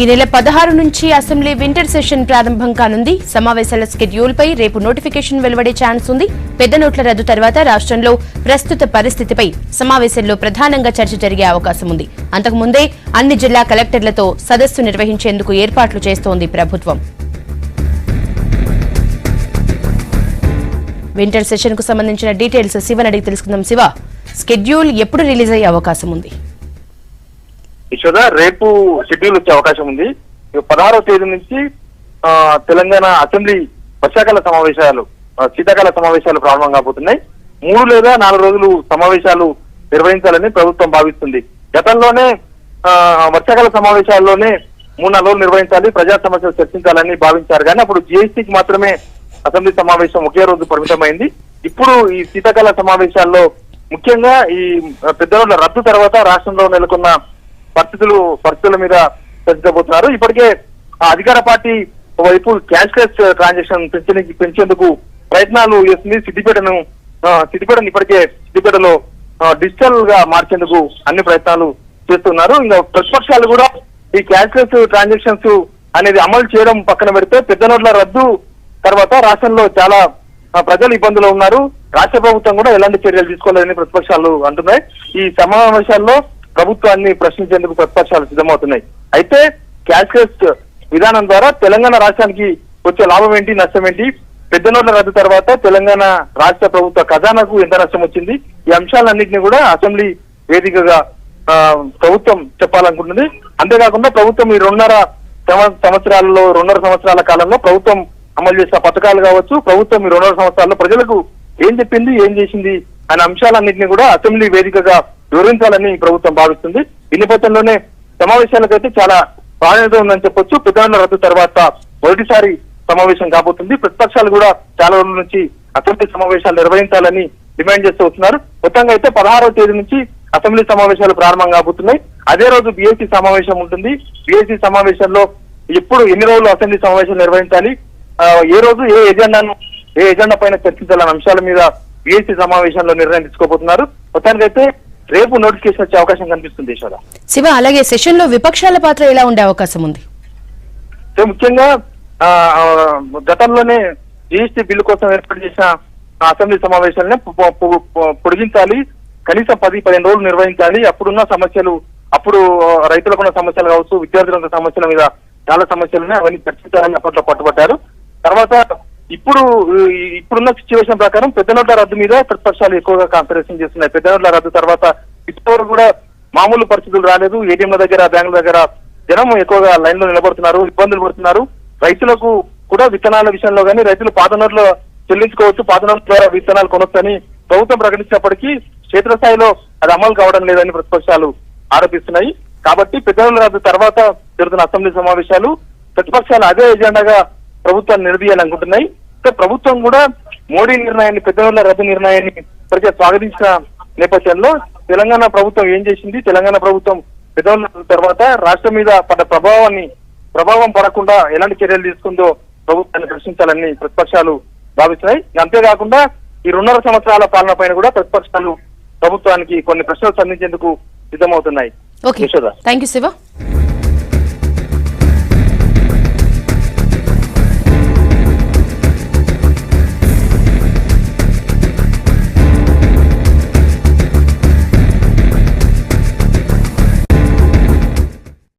ఈ నెల 16 నుంచి అసెంబ్లీ వింటర్ సెషన్ ప్రారంభం కానుంది. సమావేశాల షెడ్యూల్ పై రేపు నోటిఫికేషన్ వెలువడే ఛాన్స్ ఉంది. పెద్ద నోట్ల రద్దు తర్వాత రాష్ట్రంలో ప్రస్తుత పరిస్థితిపై సమావేశంలో ప్రధానంగా చర్చ జరిగే అవకాశం ఉంది. అంతకుముందే అన్ని జిల్లా కలెక్టర్లతో సదస్సు నిర్వహించేందుకు ఏర్పాట్లు చేస్తోంది ప్రభుత్వం. వింటర్ సెషన్ కు సంబంధించిన డీటెయిల్స్ శివన్ అడిగి తెలుసుకుందాం. శివ, షెడ్యూల్ ఎప్పుడు రిలీజ్ అయ్యే అవకాశం ఉంది? యశోద, రేపు షెడ్యూల్ వచ్చే అవకాశం ఉంది. 16వ తేదీ నుంచి తెలంగాణ అసెంబ్లీ వర్షాకాల సమావేశాలు, శీతాకాల సమావేశాలు ప్రారంభం కాబోతున్నాయి. 3 లేదా 4 రోజులు సమావేశాలు నిర్వహించాలని ప్రభుత్వం భావిస్తుంది. గతంలోనే వర్షాకాల సమావేశాల్లోనే 3-4 రోజులు నిర్వహించాలి, ప్రజా సమస్యలు చర్చించాలని భావించారు. కానీ అప్పుడు జిఎస్టీకి మాత్రమే అసెంబ్లీ సమావేశం ఒకే రోజు పరిమితమైంది. ఇప్పుడు ఈ శీతాకాల సమావేశాల్లో ముఖ్యంగా ఈ పెద్ద రోజుల రద్దు తర్వాత రాష్ట్రంలో నెలకొన్న పరిస్థితుల మీద చర్చించబోతున్నారు. ఇప్పటికే అధికార పార్టీ వైపు క్యాష్లెస్ ట్రాన్సాక్షన్ పెంచేందుకు ప్రయత్నాలు చేస్తుంది. సిద్దిపేటను ఇప్పటికే సిద్దిపేటలో డిజిటల్ గా మార్చేందుకు అన్ని ప్రయత్నాలు చేస్తున్నారు. ఇంకా ప్రతిపక్షాలు కూడా ఈ క్యాష్లెస్ ట్రాన్సాక్షన్స్ అనేది అమలు చేయడం పక్కన పెడితే పెద్ద నోట్ల రద్దు తర్వాత రాష్ట్రంలో చాలా ప్రజలు ఇబ్బందులు ఉన్నారు. రాష్ట్ర ప్రభుత్వం కూడా ఎలాంటి చర్యలు తీసుకోలేదని ప్రతిపక్షాలు అంటున్నాయి. ఈ సమావేశాల్లో ప్రభుత్వాన్ని ప్రశ్నించేందుకు ప్రతిపక్షాలు సిద్ధమవుతున్నాయి. అయితే క్యాష్లెస్ విధానం ద్వారా తెలంగాణ రాష్ట్రానికి వచ్చే లాభం ఏంటి, నష్టం ఏంటి, పెద్ద నోట్ల రద్దు తర్వాత తెలంగాణ రాష్ట్ర ప్రభుత్వ ఖజానాకు ఎంత నష్టం వచ్చింది, ఈ అంశాలన్నింటినీ కూడా అసెంబ్లీ వేదికగా ప్రభుత్వం చెప్పాలనుకుంటుంది. అంతేకాకుండా ప్రభుత్వం ఈ 2.5 సంవత్సరాల కాలంలో ప్రభుత్వం అమలు చేసిన పథకాలు కావచ్చు, ప్రభుత్వం ఈ 2.5 సంవత్సరాల్లో ప్రజలకు ఏం చెప్పింది, ఏం చేసింది అనే అంశాలన్నింటినీ కూడా అసెంబ్లీ వేదికగా వివరించాలని ప్రభుత్వం భావిస్తుంది. ఈ నేపథ్యంలోనే సమావేశాలకైతే చాలా ప్రాధాన్యత ఉందని చెప్పొచ్చు. పెద్ద నోట్ల రద్దు తర్వాత మొదటిసారి సమావేశం కాబోతుంది. ప్రతిపక్షాలు కూడా చాలా రోజుల నుంచి అసెంబ్లీ సమావేశాలు నిర్వహించాలని డిమాండ్ చేస్తూ వస్తున్నారు. మొత్తంగా అయితే 16వ తేదీ నుంచి అసెంబ్లీ సమావేశాలు ప్రారంభం కాబోతున్నాయి. అదే రోజు బీఏసీ సమావేశం ఉంటుంది. బీఏసీ సమావేశంలో ఎన్ని రోజులు అసెంబ్లీ సమావేశాలు నిర్వహించాలి, ఏ రోజు ఏ ఎజెండా పైన చర్చించాలన్న అంశాల మీద బీఏసీ సమావేశంలో నిర్ణయం తీసుకోబోతున్నారు. మొత్తానికైతే రేపు నోటిఫికేషన్ వచ్చే అవకాశం కనిపిస్తుంది. శివ, అలాగే సెషన్ లో విపక్షాల పాత్ర ఎలా ఉండే అవకాశం ఉంది? ముఖ్యంగా గతంలోనే జీఎస్టీ బిల్లు కోసం ఏర్పాటు చేసిన అసెంబ్లీ సమావేశాలనే పొడిగించాలి, కనీసం 10-15 రోజులు నిర్వహించాలి. అప్పుడున్న సమస్యలు, అప్పుడు రైతులకున్న సమస్యలు కావచ్చు, విద్యార్థుల సమస్యల మీద చాలా సమస్యలున్నాయి, అవన్నీ చర్చించాలని అప్పట్లో పట్టుబట్టారు. తర్వాత ఇప్పుడున్న సిచ్యువేషన్ ప్రకారం పెద్ద నోట్ల రద్దు మీద ప్రతిపక్షాలు ఎక్కువగా కాన్సన్ట్రేషన్ చేస్తున్నాయి. పెద్ద నోట్ల రద్దు తర్వాత ఇప్పటివరకు కూడా మామూలు పరిస్థితులు రాలేదు. ఏటీఎంల దగ్గర, బ్యాంకుల దగ్గర జనం ఎక్కువగా లైన్ లో నిలబడుతున్నారు, ఇబ్బందులు పడుతున్నారు. రైతులకు కూడా విత్తనాల విషయంలో కానీ రైతులు పాత నోట్లు చెల్లించుకోవచ్చు, పాత నోట్ల ద్వారా విత్తనాలు కొనొచ్చని ప్రభుత్వం ప్రకటించినప్పటికీ క్షేత్రస్థాయిలో అది అమలు కావడం లేదని ప్రతిపక్షాలు ఆరోపిస్తున్నాయి. కాబట్టి పెద్ద నోట్ల రద్దు తర్వాత జరుగుతున్న అసెంబ్లీ సమావేశాలు ప్రతిపక్షాలు అదే ఎజెండాగా ప్రభుత్వాన్ని నిలదీయాలనుకుంటున్నాయి. ప్రభుత్వం కూడా మోడీ నిర్ణయాన్ని, పెద్ద నోట్ల రద్దు నిర్ణయాన్ని ఇప్పటికే స్వాగతించిన నేపథ్యంలో తెలంగాణ ప్రభుత్వం ఏం చేసింది, తెలంగాణ ప్రభుత్వం పెద్ద నోట్ల తర్వాత రాష్ట్రం మీద పడ్డ ప్రభావం పడకుండా ఎలాంటి చర్యలు తీసుకుందో ప్రభుత్వాన్ని ప్రశ్నించాలని ప్రతిపక్షాలు భావిస్తున్నాయి. అంతేకాకుండా ఈ 2.5 సంవత్సరాల పాలన పైన కూడా ప్రతిపక్షాలు ప్రభుత్వానికి కొన్ని ప్రశ్నలు సంధించేందుకు సిద్ధమవుతున్నాయి. Okay, thank you Shiva.